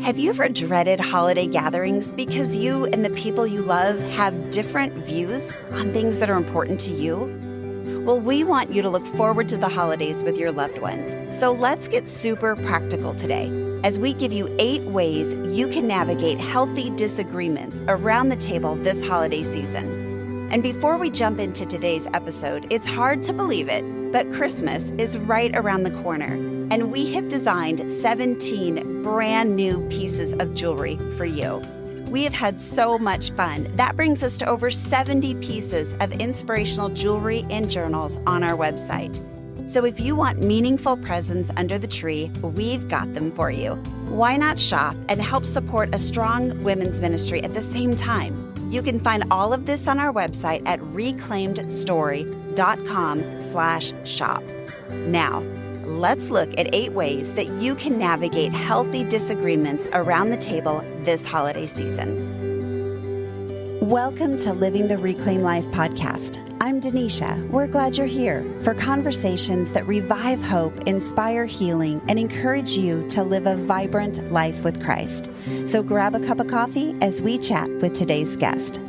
Have you ever dreaded holiday gatherings because you and the people you love have different views on things that are important to you? Well, we want you to look forward to the holidays with your loved ones. So let's get super practical today as we give you 8 ways you can navigate healthy disagreements around the table this holiday season. And before we jump into today's episode, it's hard to believe it, but Christmas is right around the corner. And we have designed 17 brand new pieces of jewelry for you. We have had so much fun. That brings us to over 70 pieces of inspirational jewelry and journals on our website. So if you want meaningful presents under the tree, we've got them for you. Why not shop and help support a strong women's ministry at the same time? You can find all of this on our website at reclaimedstory.com/shop. Now, let's look at 8 ways that you can navigate healthy disagreements around the table this holiday season. Welcome to Living the Reclaim Life podcast. I'm Denisha. We're glad you're here for conversations that revive hope, inspire healing, and encourage you to live a vibrant life with Christ. So grab a cup of coffee as we chat with today's guest.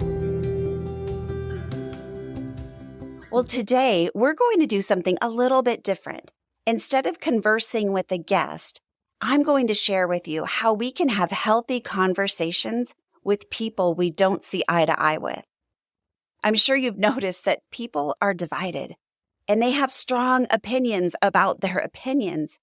Well, today we're going to do something a little bit different. Instead of conversing with a guest, I'm going to share with you how we can have healthy conversations with people we don't see eye to eye with. I'm sure you've noticed that people are divided and they have strong opinions about their opinions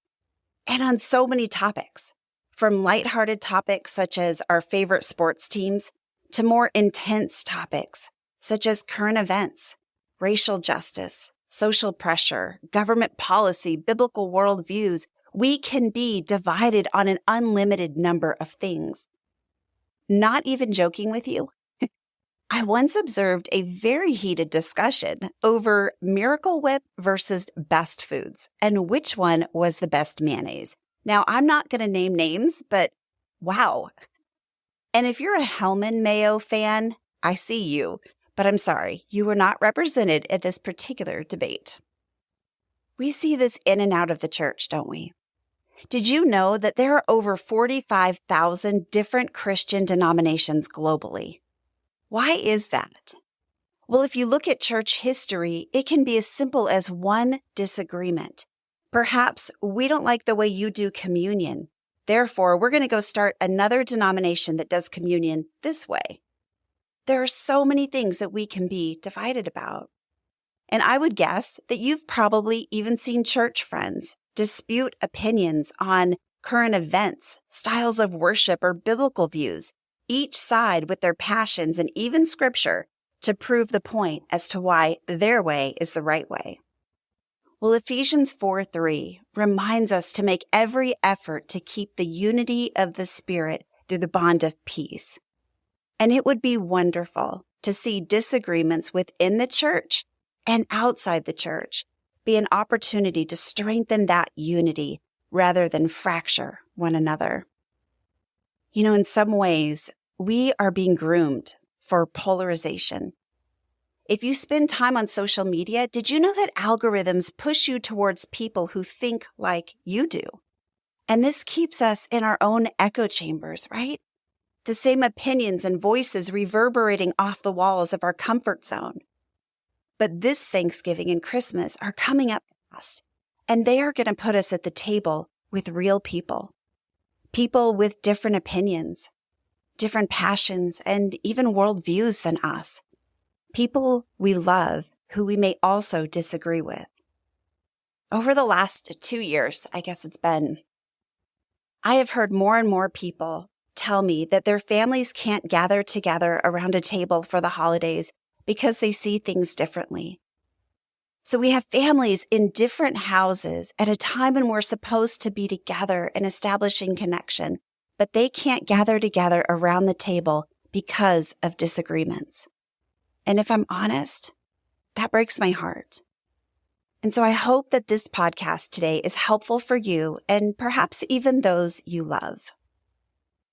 and on so many topics, from lighthearted topics such as our favorite sports teams to more intense topics such as current events, racial justice, social pressure, government policy, biblical worldviews. We can be divided on an unlimited number of things. Not even joking with you, I once observed a very heated discussion over Miracle Whip versus Best Foods and which one was the best mayonnaise. Now, I'm not going to name names, but wow. And if you're a Hellman Mayo fan, I see you. But I'm sorry, you were not represented at this particular debate. We see this in and out of the church, don't we? Did you know that there are over 45,000 different Christian denominations globally? Why is that? Well, if you look at church history, it can be as simple as one disagreement. Perhaps we don't like the way you do communion. Therefore, we're going to go start another denomination that does communion this way. There are so many things that we can be divided about. And I would guess that you've probably even seen church friends dispute opinions on current events, styles of worship, or biblical views, each side with their passions and even scripture to prove the point as to why their way is the right way. Well, Ephesians 4:3 reminds us to make every effort to keep the unity of the Spirit through the bond of peace. And it would be wonderful to see disagreements within the church and outside the church be an opportunity to strengthen that unity rather than fracture one another. You know, in some ways, we are being groomed for polarization. If you spend time on social media, did you know that algorithms push you towards people who think like you do? And this keeps us in our own echo chambers, right? The same opinions and voices reverberating off the walls of our comfort zone. But this Thanksgiving and Christmas are coming up fast, and they are going to put us at the table with real people. People with different opinions, different passions, and even worldviews than us. People we love who we may also disagree with. Over the last 2 years, I guess it's been, I have heard more and more people tell me that their families can't gather together around a table for the holidays because they see things differently. So we have families in different houses at a time when we're supposed to be together and establishing connection, but they can't gather together around the table because of disagreements. And if I'm honest, that breaks my heart. And so I hope that this podcast today is helpful for you and perhaps even those you love.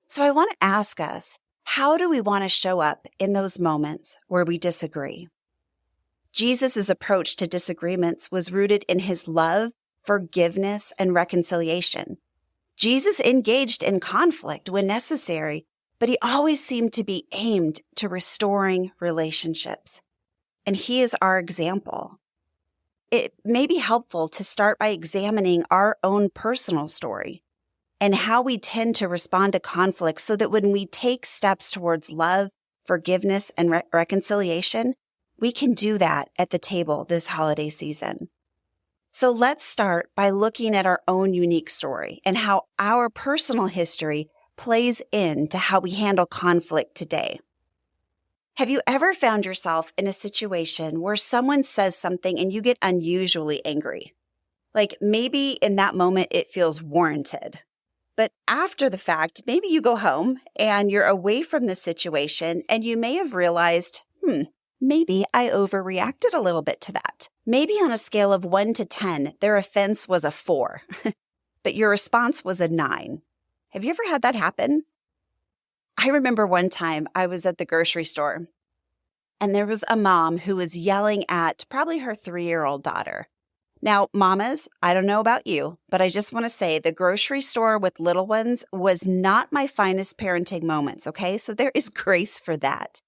So I want to ask us, how do we want to show up in those moments where we disagree? Jesus' approach to disagreements was rooted in his love, forgiveness, and reconciliation. Jesus engaged in conflict when necessary, but he always seemed to be aimed to restoring relationships. And he is our example. It may be helpful to start by examining our own personal story and how we tend to respond to conflict so that when we take steps towards love, forgiveness, and reconciliation, we can do that at the table this holiday season. So let's start by looking at our own unique story and how our personal history plays into how we handle conflict today. Have you ever found yourself in a situation where someone says something and you get unusually angry? Like maybe in that moment it feels warranted. But after the fact, maybe you go home and you're away from the situation and you may have realized, maybe I overreacted a little bit to that. Maybe on a scale of 1 to 10, their offense was a 4, but your response was a 9. Have you ever had that happen? I remember one time I was at the grocery store and there was a mom who was yelling at probably her 3-year-old daughter. Now, mamas, I don't know about you, but I just want to say the grocery store with little ones was not my finest parenting moments, okay? So there is grace for that.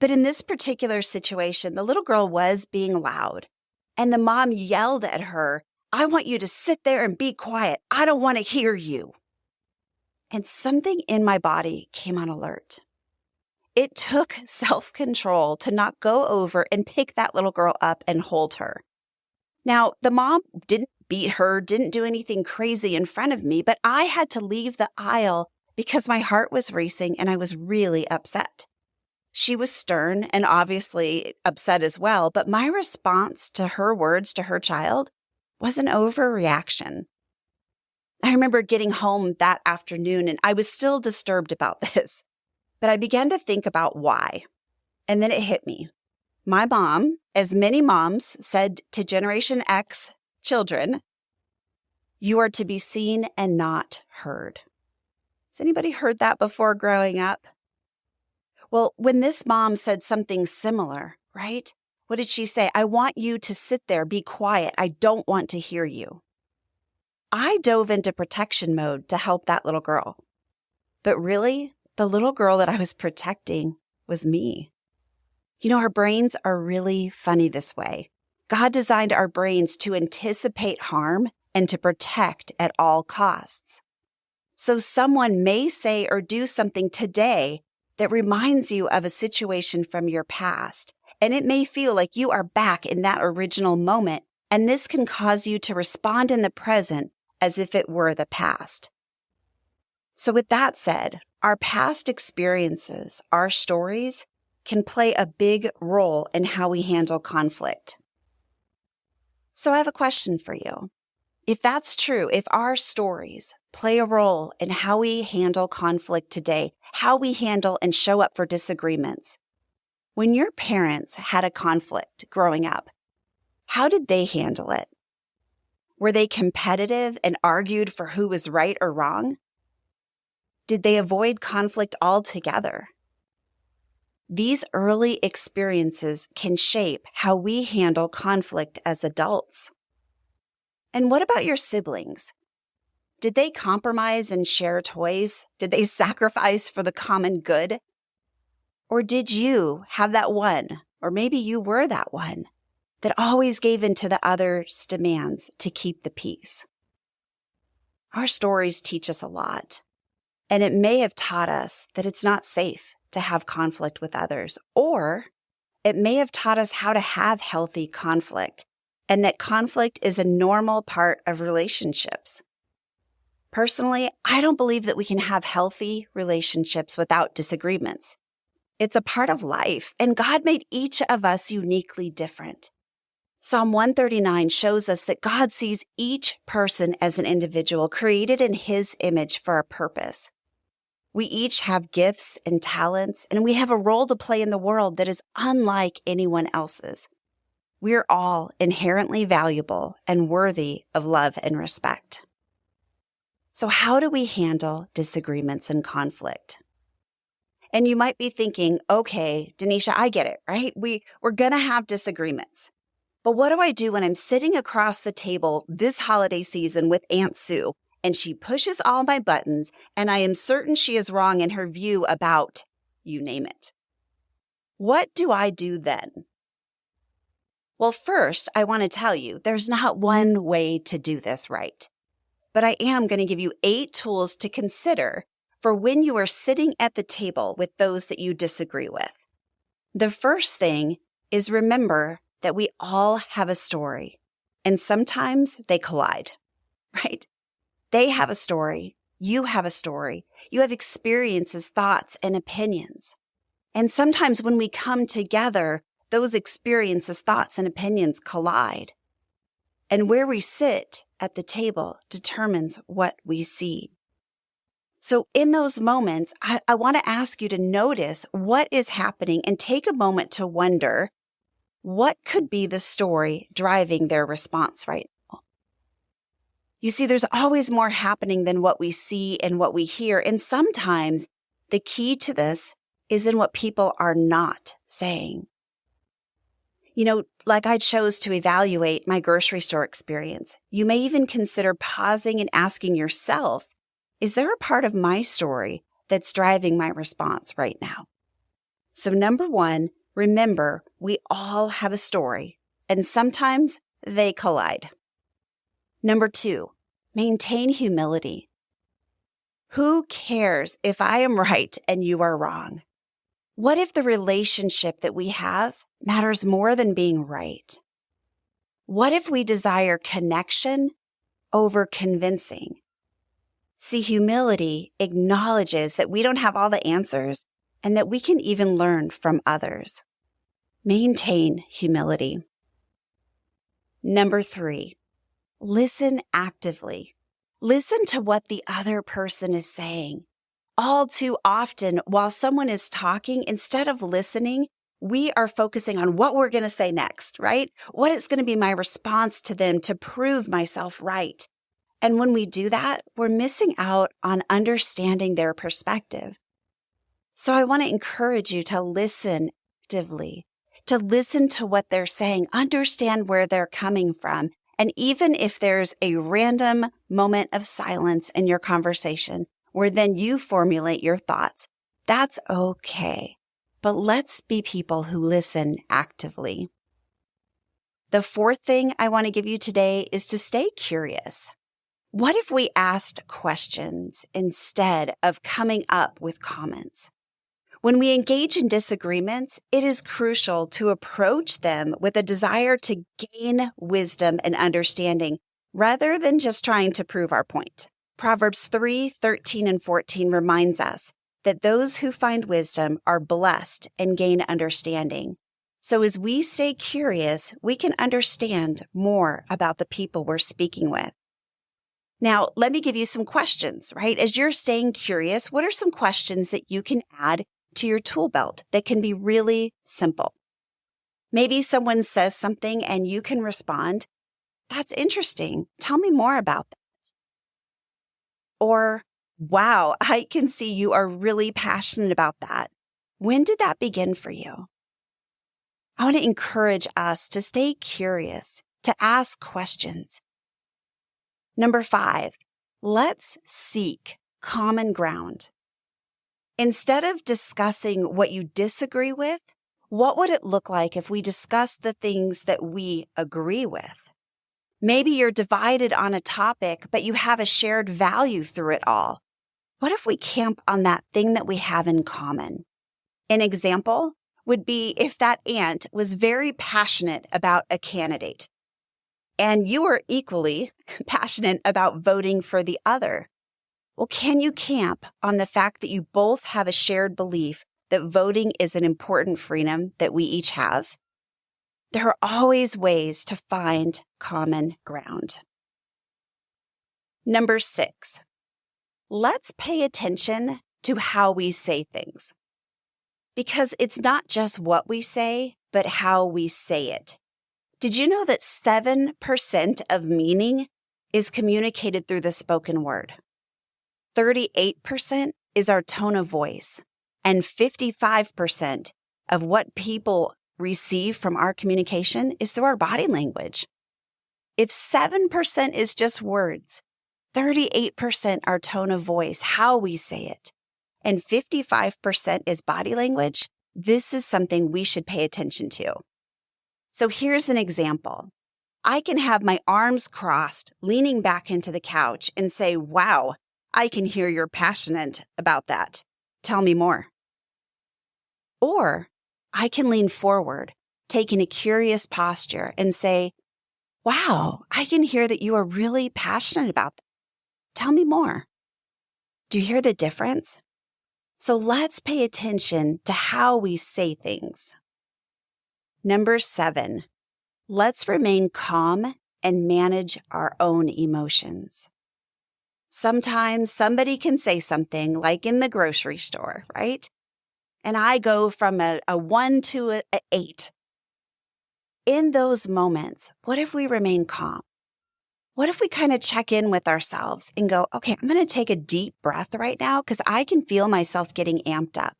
But in this particular situation, the little girl was being loud. And the mom yelled at her, "I want you to sit there and be quiet. I don't want to hear you." And something in my body came on alert. It took self-control to not go over and pick that little girl up and hold her. Now, the mom didn't beat her, didn't do anything crazy in front of me, but I had to leave the aisle because my heart was racing and I was really upset. She was stern and obviously upset as well, but my response to her words to her child was an overreaction. I remember getting home that afternoon and I was still disturbed about this, but I began to think about why. And then it hit me. My mom, as many moms said to Generation X children, "You are to be seen and not heard." Has anybody heard that before growing up? Well, when this mom said something similar, right? What did she say? "I want you to sit there, be quiet. I don't want to hear you." I dove into protection mode to help that little girl. But really, the little girl that I was protecting was me. You know, our brains are really funny this way. God designed our brains to anticipate harm and to protect at all costs. So someone may say or do something today that reminds you of a situation from your past, and it may feel like you are back in that original moment, and this can cause you to respond in the present as if it were the past. So with that said, our past experiences, our stories, can play a big role in how we handle conflict. So I have a question for you. If that's true, if our stories play a role in how we handle conflict today, how we handle and show up for disagreements, when your parents had a conflict growing up, how did they handle it? Were they competitive and argued for who was right or wrong? Did they avoid conflict altogether? These early experiences can shape how we handle conflict as adults. And what about your siblings? Did they compromise and share toys? Did they sacrifice for the common good? Or did you have that one, or maybe you were that one, that always gave in to the other's demands to keep the peace? Our stories teach us a lot, and it may have taught us that it's not safe to have conflict with others, or it may have taught us how to have healthy conflict, and that conflict is a normal part of relationships. Personally, I don't believe that we can have healthy relationships without disagreements. It's a part of life, and God made each of us uniquely different. Psalm 139 shows us that God sees each person as an individual created in His image for a purpose. We each have gifts and talents, and we have a role to play in the world that is unlike anyone else's. We're all inherently valuable and worthy of love and respect. So how do we handle disagreements and conflict? And you might be thinking, okay, Denisha, I get it, right? We're going to have disagreements. But what do I do when I'm sitting across the table this holiday season with Aunt Sue and she pushes all my buttons, and I am certain she is wrong in her view about you name it. What do I do then? Well, first, I want to tell you there's not one way to do this right. But I am going to give you 8 tools to consider for when you are sitting at the table with those that you disagree with. The first thing is remember that we all have a story, and sometimes they collide, right? They have a story. You have a story. You have experiences, thoughts, and opinions. And sometimes when we come together, those experiences, thoughts, and opinions collide. And where we sit at the table determines what we see. So in those moments, I want to ask you to notice what is happening and take a moment to wonder what could be the story driving their response right now. You see, there's always more happening than what we see and what we hear. And sometimes the key to this is in what people are not saying. You know, like I chose to evaluate my grocery store experience, you may even consider pausing and asking yourself, is there a part of my story that's driving my response right now? So number 1, remember, we all have a story, and sometimes they collide. Number 2, maintain humility. Who cares if I am right and you are wrong? What if the relationship that we have matters more than being right? What if we desire connection over convincing? See, humility acknowledges that we don't have all the answers and that we can even learn from others. Maintain humility. Number 3, listen actively. Listen to what the other person is saying. All too often, while someone is talking, instead of listening, we are focusing on what we're going to say next, right? What is going to be my response to them to prove myself right? And when we do that, we're missing out on understanding their perspective. So I want to encourage you to listen actively, to listen to what they're saying, understand where they're coming from. And even if there's a random moment of silence in your conversation where then you formulate your thoughts, that's okay. But let's be people who listen actively. The 4th thing I want to give you today is to stay curious. What if we asked questions instead of coming up with comments? When we engage in disagreements, it is crucial to approach them with a desire to gain wisdom and understanding rather than just trying to prove our point. Proverbs 3:13 and 14 reminds us that those who find wisdom are blessed and gain understanding. So as we stay curious, we can understand more about the people we're speaking with. Now, let me give you some questions, right? As you're staying curious, what are some questions that you can add to your tool belt that can be really simple? Maybe someone says something and you can respond, "That's interesting. Tell me more about that." Or, "Wow, I can see you are really passionate about that. When did that begin for you?" I want to encourage us to stay curious, to ask questions. Number 5, let's seek common ground. Instead of discussing what you disagree with, what would it look like if we discussed the things that we agree with? Maybe you're divided on a topic, but you have a shared value through it all. What if we camp on that thing that we have in common? An example would be if that aunt was very passionate about a candidate, and you are equally passionate about voting for the other. Well, can you camp on the fact that you both have a shared belief that voting is an important freedom that we each have? There are always ways to find common ground. Number 6, let's pay attention to how we say things. Because it's not just what we say, but how we say it. Did you know that 7% of meaning is communicated through the spoken word? 38% is our tone of voice, and 55% of what people receive from our communication is through our body language. If 7% is just words, 38% our tone of voice, how we say it, and 55% is body language. This is something we should pay attention to. So here's an example. I can have my arms crossed, leaning back into the couch and say, "Wow, I can hear you're passionate about that. Tell me more." Or I can lean forward, taking a curious posture and say, "Wow, I can hear that you are really passionate about that. Tell me more." Do you hear the difference? So let's pay attention to how we say things. Number 7, let's remain calm and manage our own emotions. Sometimes somebody can say something like in the grocery store, right? And I go from a 1 to an 8. In those moments, what if we remain calm? What if we kind of check in with ourselves and go, okay, I'm going to take a deep breath right now because I can feel myself getting amped up.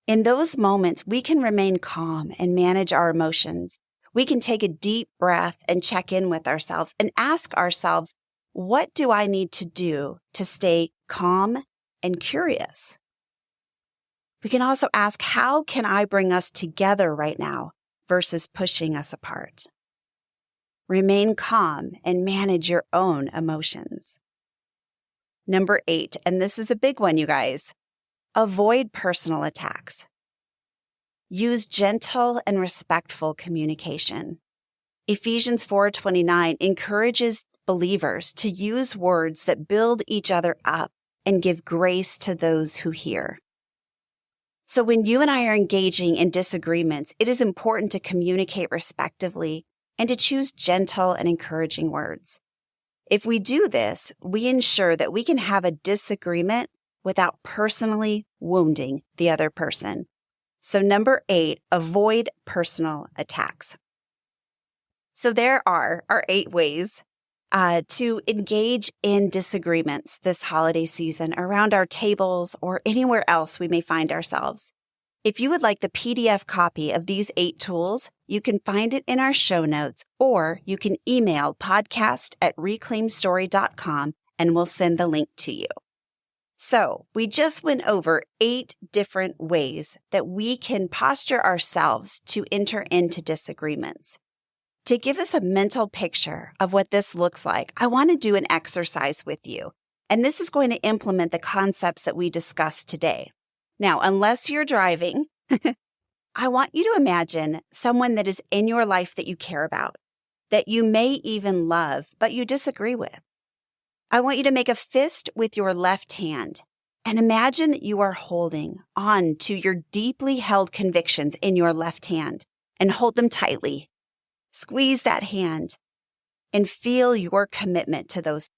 In those moments, we can remain calm and manage our emotions. We can take a deep breath and check in with ourselves and ask ourselves, what do I need to do to stay calm and curious? We can also ask, how can I bring us together right now versus pushing us apart? Remain calm and manage your own emotions. Number 8, and this is a big one, you guys. Avoid personal attacks. Use gentle and respectful communication. Ephesians 4:29 encourages believers to use words that build each other up and give grace to those who hear. So when you and I are engaging in disagreements, it is important to communicate respectively and to choose gentle and encouraging words. If we do this, we ensure that we can have a disagreement without personally wounding the other person. So number 8, avoid personal attacks. So there are our 8 ways to engage in disagreements this holiday season around our tables or anywhere else we may find ourselves. If you would like the PDF copy of these 8 tools, you can find it in our show notes, or you can email podcast@reclaimstory.com and we'll send the link to you. So we just went over 8 different ways that we can posture ourselves to enter into disagreements. To give us a mental picture of what this looks like, I want to do an exercise with you. And this is going to implement the concepts that we discussed today. Now, unless you're driving, I want you to imagine someone that is in your life that you care about, that you may even love, but you disagree with. I want you to make a fist with your left hand and imagine that you are holding on to your deeply held convictions in your left hand and hold them tightly. Squeeze that hand and feel your commitment to those.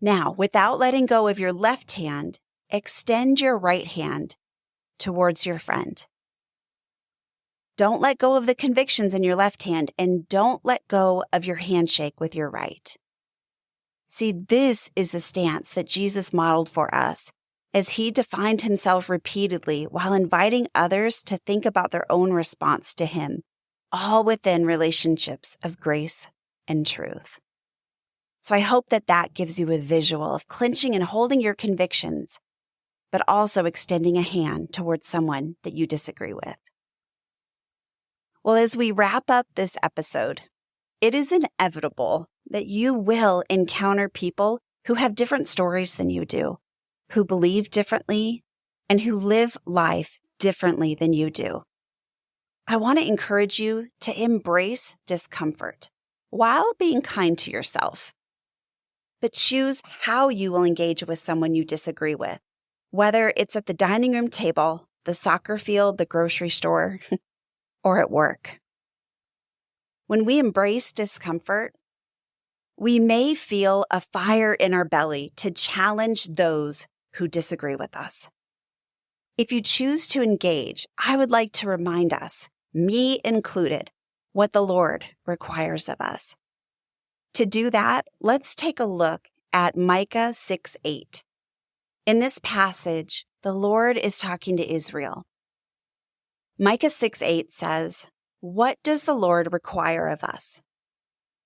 Now, without letting go of your left hand, extend your right hand towards your friend. Don't let go of the convictions in your left hand and don't let go of your handshake with your right. See, this is a stance that Jesus modeled for us as he defined himself repeatedly while inviting others to think about their own response to him, all within relationships of grace and truth. So I hope that that gives you a visual of clenching and holding your convictions, but also extending a hand towards someone that you disagree with. Well, as we wrap up this episode, it is inevitable that you will encounter people who have different stories than you do, who believe differently, and who live life differently than you do. I want to encourage you to embrace discomfort while being kind to yourself. But choose how you will engage with someone you disagree with, whether it's at the dining room table, the soccer field, the grocery store, or at work. When we embrace discomfort, we may feel a fire in our belly to challenge those who disagree with us. If you choose to engage, I would like to remind us, me included, what the Lord requires of us. To do that, let's take a look at Micah 6:8. In this passage, the Lord is talking to Israel. Micah 6:8 says, "What does the Lord require of us?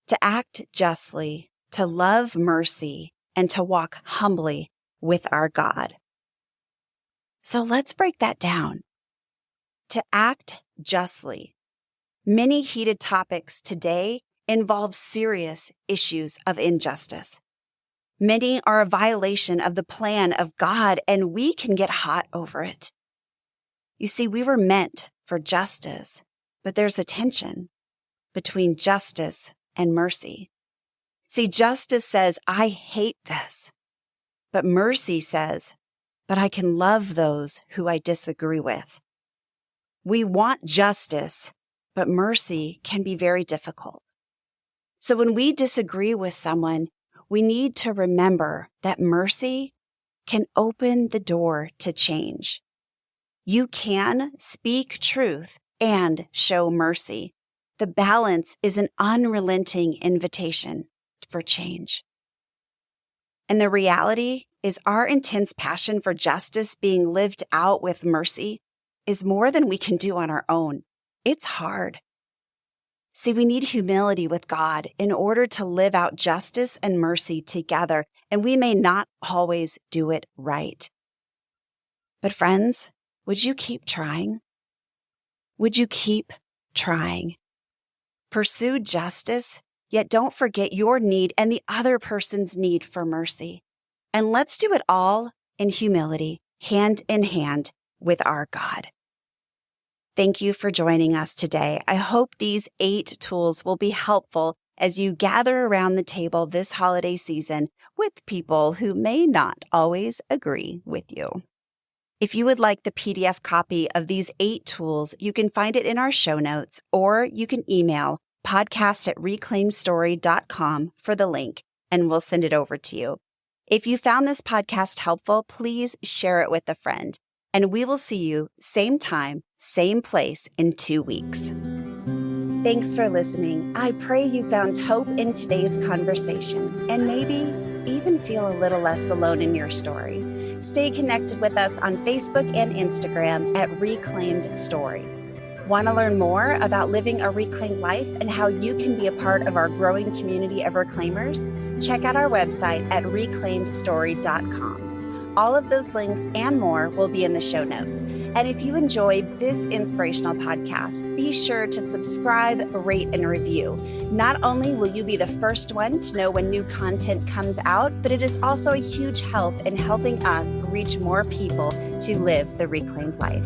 To act justly, to love mercy, and to walk humbly with our God. So let's break that down. To act justly. Many heated topics today involve serious issues of injustice. Many are a violation of the plan of God, and we can get hot over it. You see, we were meant for justice, but there's a tension between justice and mercy. See, justice says, I hate this, but mercy says, but I can love those who I disagree with. We want justice, but mercy can be very difficult. So when we disagree with someone, we need to remember that mercy can open the door to change. You can speak truth and show mercy. The balance is an unrelenting invitation for change. And the reality is our intense passion for justice being lived out with mercy is more than we can do on our own. It's hard. See, we need humility with God in order to live out justice and mercy together, and we may not always do it right. But friends, would you keep trying? Would you keep trying? Pursue justice, yet don't forget your need and the other person's need for mercy. And let's do it all in humility, hand in hand with our God. Thank you for joining us today. I hope these 8 tools will be helpful as you gather around the table this holiday season with people who may not always agree with you. If you would like the PDF copy of these 8 tools, you can find it in our show notes, or you can email podcast@reclaimedstory.com for the link, and we'll send it over to you. If you found this podcast helpful, please share it with a friend. And we will see you same time, same place in 2 weeks. Thanks for listening. I pray you found hope in today's conversation and maybe even feel a little less alone in your story. Stay connected with us on Facebook and Instagram at Reclaimed Story. Want to learn more about living a reclaimed life and how you can be a part of our growing community of reclaimers? Check out our website at reclaimedstory.com. All of those links and more will be in the show notes. And if you enjoyed this inspirational podcast, be sure to subscribe, rate, and review. Not only will you be the first one to know when new content comes out, but it is also a huge help in helping us reach more people to live the reclaimed life.